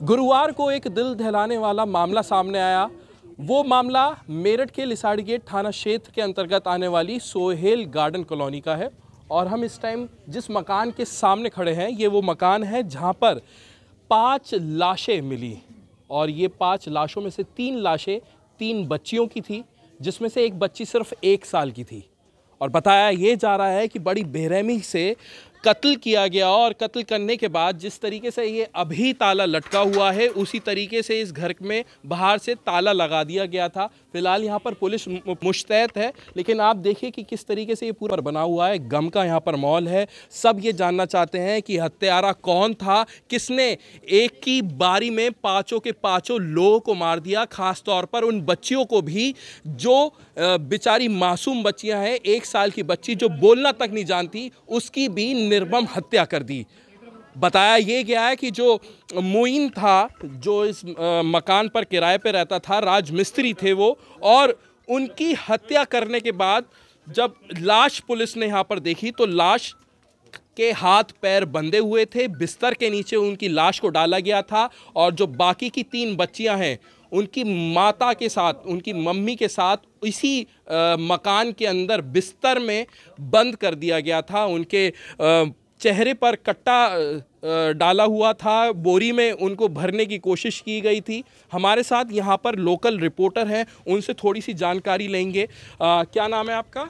गुरुवार को एक दिल दहलाने वाला मामला सामने आया। वो मामला मेरठ के लिसाड़ी गेट थाना क्षेत्र के अंतर्गत आने वाली सोहेल गार्डन कॉलोनी का है और हम इस टाइम जिस मकान के सामने खड़े हैं ये वो मकान है जहां पर 5 लाशें मिली और ये 5 लाशों में से 3 लाशें 3 बच्चियों की थी, जिसमें से एक बच्ची सिर्फ 1 साल की थी और बताया ये जा रहा है कि बड़ी बेरहमी से कत्ल किया गया और कत्ल करने के बाद जिस तरीके से ये अभी ताला लटका हुआ है उसी तरीके से इस घर में बाहर से ताला लगा दिया गया था। फिलहाल यहाँ पर पुलिस मुस्तैद है, लेकिन आप देखिए कि किस तरीके से ये पूरा बना हुआ है। गम का यहाँ पर माहौल है। सब ये जानना चाहते हैं कि हत्यारा कौन था, किसने एक की बारी में 5 के 5 लोगों को मार दिया, खास तौर पर उन बच्चियों को भी जो बेचारी मासूम बच्चियां हैं। 1 साल की बच्ची जो बोलना तक नहीं जानती, उसकी भी निर्मम हत्या कर दी। बताया ये गया है कि जो मोइन था, जो इस मकान पर किराए पे रहता था, राजमिस्त्री थे वो, और उनकी हत्या करने के बाद जब लाश पुलिस ने यहाँ पर देखी तो लाश के हाथ पैर बंधे हुए थे, बिस्तर के नीचे उनकी लाश को डाला गया था और जो बाकी की 3 बच्चियां हैं उनकी माता के साथ, उनकी मम्मी के साथ इसी मकान के अंदर बिस्तर में बंद कर दिया गया था। उनके चेहरे पर कट्टा डाला हुआ था, बोरी में उनको भरने की कोशिश की गई थी। हमारे साथ यहाँ पर लोकल रिपोर्टर हैं, उनसे थोड़ी सी जानकारी लेंगे। क्या नाम है आपका?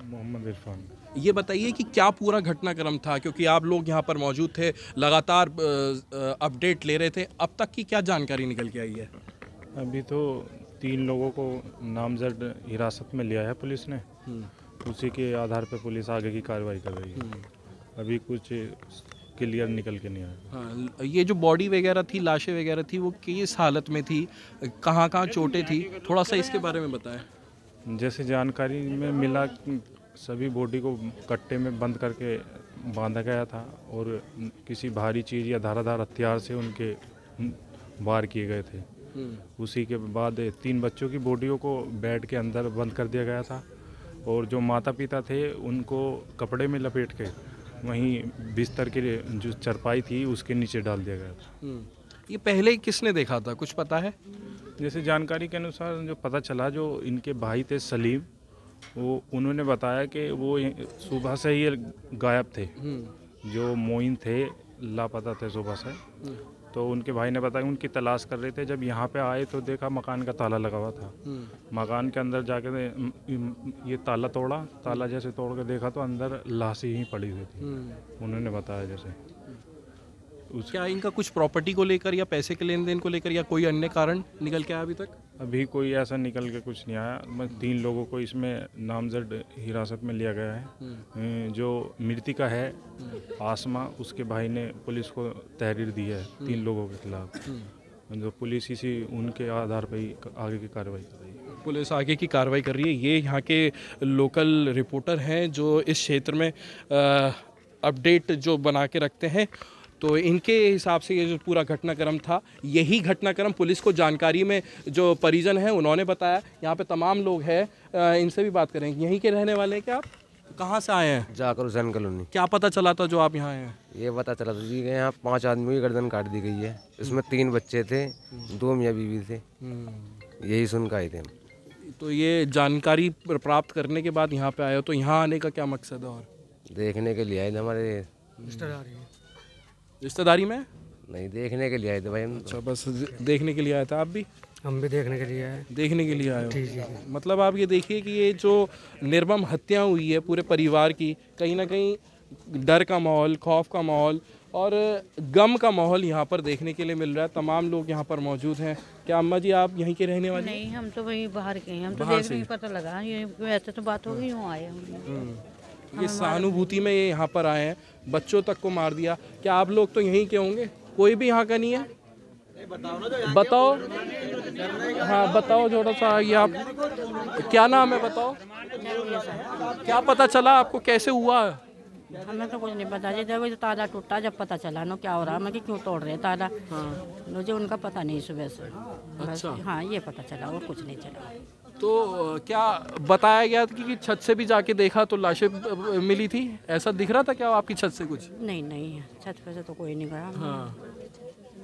मोहम्मद इरफान। ये बताइए कि क्या पूरा घटनाक्रम था, क्योंकि आप लोग यहाँ पर मौजूद थे, लगातार अपडेट ले रहे थे। अब तक की क्या जानकारी निकल के आई है? अभी तो 3 लोगों को नामजद हिरासत में लिया है पुलिस ने। उसी के आधार पर पुलिस आगे की कार्रवाई कर रही है। अभी कुछ क्लियर निकल के नहीं आया। हाँ, ये जो बॉडी वगैरह थी, लाशें वगैरह थी, वो किस हालत में थी, कहाँ कहाँ चोटें थी, थोड़ा सा इसके बारे में बताएं। जैसे जानकारी में मिला, सभी बॉडी को कट्टे में बंद करके बांधा गया था और किसी भारी चीज़ या धारादार हथियार से उनके वार किए गए थे। उसी के बाद 3 बच्चों की बॉडियों को बेड के अंदर बंद कर दिया गया था और जो माता पिता थे उनको कपड़े में लपेट के वहीं बिस्तर के जो चरपाई थी उसके नीचे डाल दिया गया था। ये पहले किसने देखा था, कुछ पता है? जैसे जानकारी के अनुसार जो पता चला, जो इनके भाई थे सलीम, वो उन्होंने बताया कि वो सुबह से ही गायब थे। जो मोइन थे लापता थे सुबह से, तो उनके भाई ने बताया उनकी तलाश कर रहे थे। जब यहाँ पे आए तो देखा मकान का ताला लगा हुआ था। मकान के अंदर जाके ये ताला तोड़ा, ताला जैसे तोड़ के देखा तो अंदर लाशें ही पड़ी हुई थी। उन्होंने बताया जैसे क्या इनका कुछ प्रॉपर्टी को लेकर या पैसे के लेन देन को लेकर या कोई अन्य कारण निकल के आया अभी तक? अभी कोई ऐसा निकल के कुछ नहीं आया। 3 लोगों को इसमें नामजद हिरासत में लिया गया है। जो मृतिका है आसमा, उसके भाई ने पुलिस को तहरीर दी है 3 लोगों के खिलाफ। जो पुलिस इसी उनके आधार पर ही आगे की कार्रवाई कर रही है। पुलिस आगे की कार्रवाई कर रही है। ये यहाँ के लोकल रिपोर्टर हैं जो इस क्षेत्र में अपडेट जो बना के रखते हैं। तो इनके हिसाब से ये जो पूरा घटनाक्रम था, यही घटनाक्रम पुलिस को जानकारी में जो परिजन हैं उन्होंने बताया। यहाँ पे तमाम लोग हैं, इनसे भी बात करेंगे। यहीं के रहने वाले हैं क्या आप? कहाँ से आए हैं? जाकर हुसैन कॉलोनी। क्या पता चला था जो आप यहाँ आए हैं? ये पता चला था जी, यहाँ 5 आदमियों की गर्दन काट दी गई है। इसमें 3 बच्चे थे, 2 मियाँ बीवी थे। यही सुन के आए थे। तो ये जानकारी प्राप्त करने के बाद यहाँ पे आए हो, तो यहाँ आने का क्या मकसद है? और देखने के लिए आए थे। हमारे रिश्तेदारी में नहीं, देखने के लिए आए थे भाई हम। अच्छा, बस देखने के लिए आए थे आप भी? हम भी देखने के लिए आए। देखने के लिए आए हो? जी। मतलब आप ये देखिए कि ये जो निर्मम हत्या हुई है पूरे परिवार की, कहीं ना कहीं डर का माहौल, खौफ का माहौल और गम का माहौल यहाँ पर देखने के लिए मिल रहा है। तमाम लोग यहाँ पर मौजूद हैं। क्या अम्मा जी आप यहीं के रहने वाले? नहीं, हम तो वहीं बाहर के हैं। हम तो देखने का पता लगा, ये वैसे तो बात होगी, यूँ आए हम। ये सहानुभूति में ये यहाँ पर आए हैं, बच्चों तक को मार दिया। क्या आप लोग तो यहीं के होंगे? कोई भी यहाँ का नहीं है? बताओ। हाँ बताओ थोड़ा सा। ये आप, क्या नाम है बताओ? क्या पता चला आपको, कैसे हुआ? हमें तो कुछ नहीं पता। जब ताला टूटा जब पता चला ना क्या हो रहा, मैं कि क्यों तोड़ रहे ताला। मुझे उनका पता नहीं सुबह से। अच्छा। हाँ, ये पता चला और कुछ नहीं चला। तो क्या बताया गया था कि छत से भी जाके देखा तो लाशें मिली थी, ऐसा दिख रहा था क्या आपकी छत से कुछ? नहीं, छत पे से तो कोई नहीं गया। हाँ,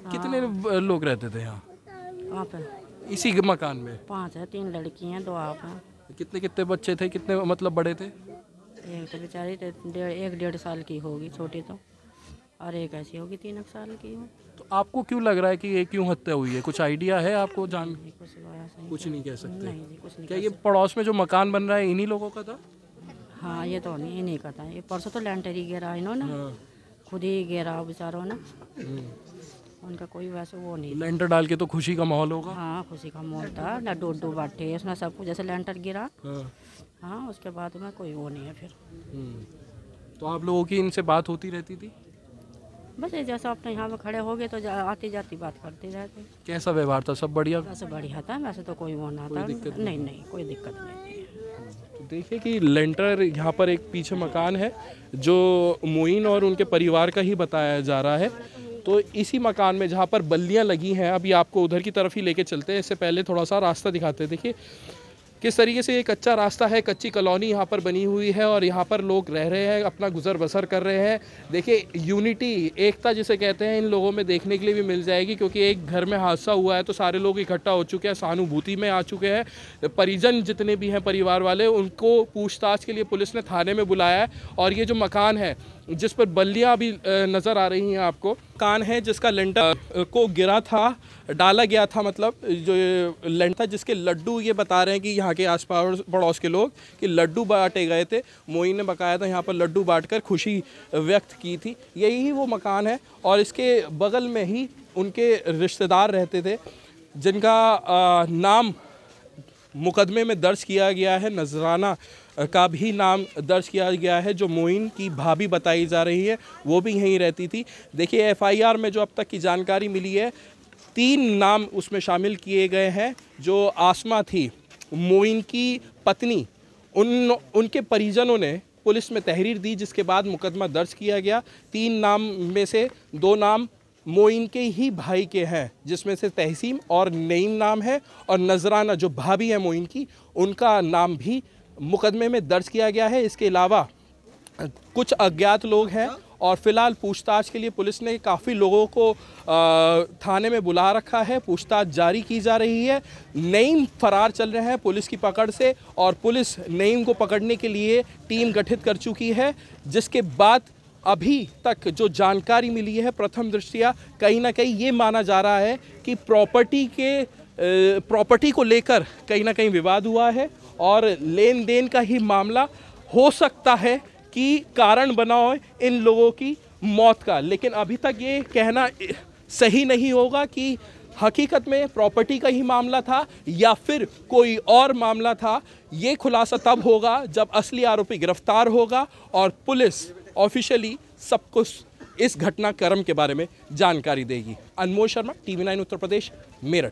कितने लोग रहते थे यहाँ वहाँ पे इसी मकान में? 5 है, 3 लड़की हैं, 2 आप हैं। कितने कितने बच्चे थे, कितने मतलब बड़े थे? एक तो बेचारी 1-1.5 साल की होगी छोटी तो, और एक ऐसी होगी 3 साल की हो। तो आपको क्यों लग रहा है कि ये क्यों हत्या हुई है? कुछ आइडिया है आपको? जान कुछ ऐसा नहीं, कुछ नहीं कह सकते। नहीं जी, कुछ नहीं। क्या ये पड़ोस में जो मकान बन रहा है इन्हीं लोगों का था? हाँ, ये तो नहीं कहता है। ये परसों तो लेंटर ही गिरा इन्होंने, खुद ही गिरा बेचारों ने। उनका कोई वैसे वो नहीं। लेंटर डाल के तो खुशी का माहौल होगा। हाँ, खुशी का माहौल था, लड्डू बांटे उसने सब कुछ, जैसे लेंटर गिरा। हाँ, उसके बाद में कोई वो नहीं है फिर। तो आप लोगों की इनसे बात होती रहती थी? बस ये जैसा अपने यहाँ पे खड़े हो गए तो आती जाती बात करते रहते। कैसा व्यवहार था? सब बढ़िया? वैसे बढ़िया था, वैसे तो कोई वो ना था। नहीं, कोई दिक्कत नहीं थी। तो देखिए कि लेंटर यहाँ पर एक पीछे मकान है जो मोइन और उनके परिवार का ही बताया जा रहा है। तो इसी मकान में जहाँ पर बल्लियाँ लगी हैं, अभी आपको उधर की तरफ ही लेके चलते हैं। इससे पहले थोड़ा सा रास्ता दिखाते हैं। देखिए किस तरीके से ये कच्चा रास्ता है, कच्ची कॉलोनी यहाँ पर बनी हुई है और यहाँ पर लोग रह रहे हैं, अपना गुजर बसर कर रहे हैं। देखिए यूनिटी, एकता जिसे कहते हैं, इन लोगों में देखने के लिए भी मिल जाएगी, क्योंकि एक घर में हादसा हुआ है तो सारे लोग इकट्ठा हो चुके हैं, सहानुभूति में आ चुके हैं। परिजन जितने भी हैं परिवार वाले, उनको पूछताछ के लिए पुलिस ने थाने में बुलाया है। और ये जो मकान है जिस पर बल्लियाँ अभी नज़र आ रही हैं आपको, मकान है जिसका लेंटर को गिरा था, डाला गया था, मतलब जो लेंटर था जिसके लड्डू, ये बता रहे हैं कि यहाँ के आस पड़ोस के लोग कि लड्डू बांटे गए थे। मोइन ने बकाया था यहाँ पर लड्डू बांटकर खुशी व्यक्त की थी। यही वो मकान है और इसके बगल में ही उनके रिश्तेदार रहते थे जिनका नाम मुकदमे में दर्ज किया गया है। नजराना का भी नाम दर्ज किया गया है। जो मोइन की भाभी बताई जा रही है वो भी यहीं रहती थी। देखिए एफआईआर में जो अब तक की जानकारी मिली है, 3 नाम उसमें शामिल किए गए हैं। जो आसमा थी मोइन की पत्नी, उनके परिजनों ने पुलिस में तहरीर दी, जिसके बाद मुकदमा दर्ज किया गया। 3 नाम में से 2 नाम मोइन के ही भाई के हैं, जिसमें से तहसीम और नईम नाम है, और नजराना जो भाभी है मोइन की, उनका नाम भी मुकदमे में दर्ज किया गया है। इसके अलावा कुछ अज्ञात लोग हैं और फिलहाल पूछताछ के लिए पुलिस ने काफ़ी लोगों को थाने में बुला रखा है। पूछताछ जारी की जा रही है। नईम फरार चल रहे हैं पुलिस की पकड़ से और पुलिस नईम को पकड़ने के लिए टीम गठित कर चुकी है, जिसके बाद अभी तक जो जानकारी मिली है प्रथम दृष्टया कहीं ना कहीं ये माना जा रहा है कि प्रॉपर्टी को लेकर कहीं ना कहीं विवाद हुआ है और लेन देन का ही मामला हो सकता है कि कारण बना हो इन लोगों की मौत का। लेकिन अभी तक ये कहना सही नहीं होगा कि हकीकत में प्रॉपर्टी का ही मामला था या फिर कोई और मामला था। ये खुलासा तब होगा जब असली आरोपी गिरफ्तार होगा और पुलिस ऑफिशियली सब कुछ इस घटनाक्रम के बारे में जानकारी देगी। अनमोल शर्मा, TV9 उत्तर प्रदेश, मेरठ।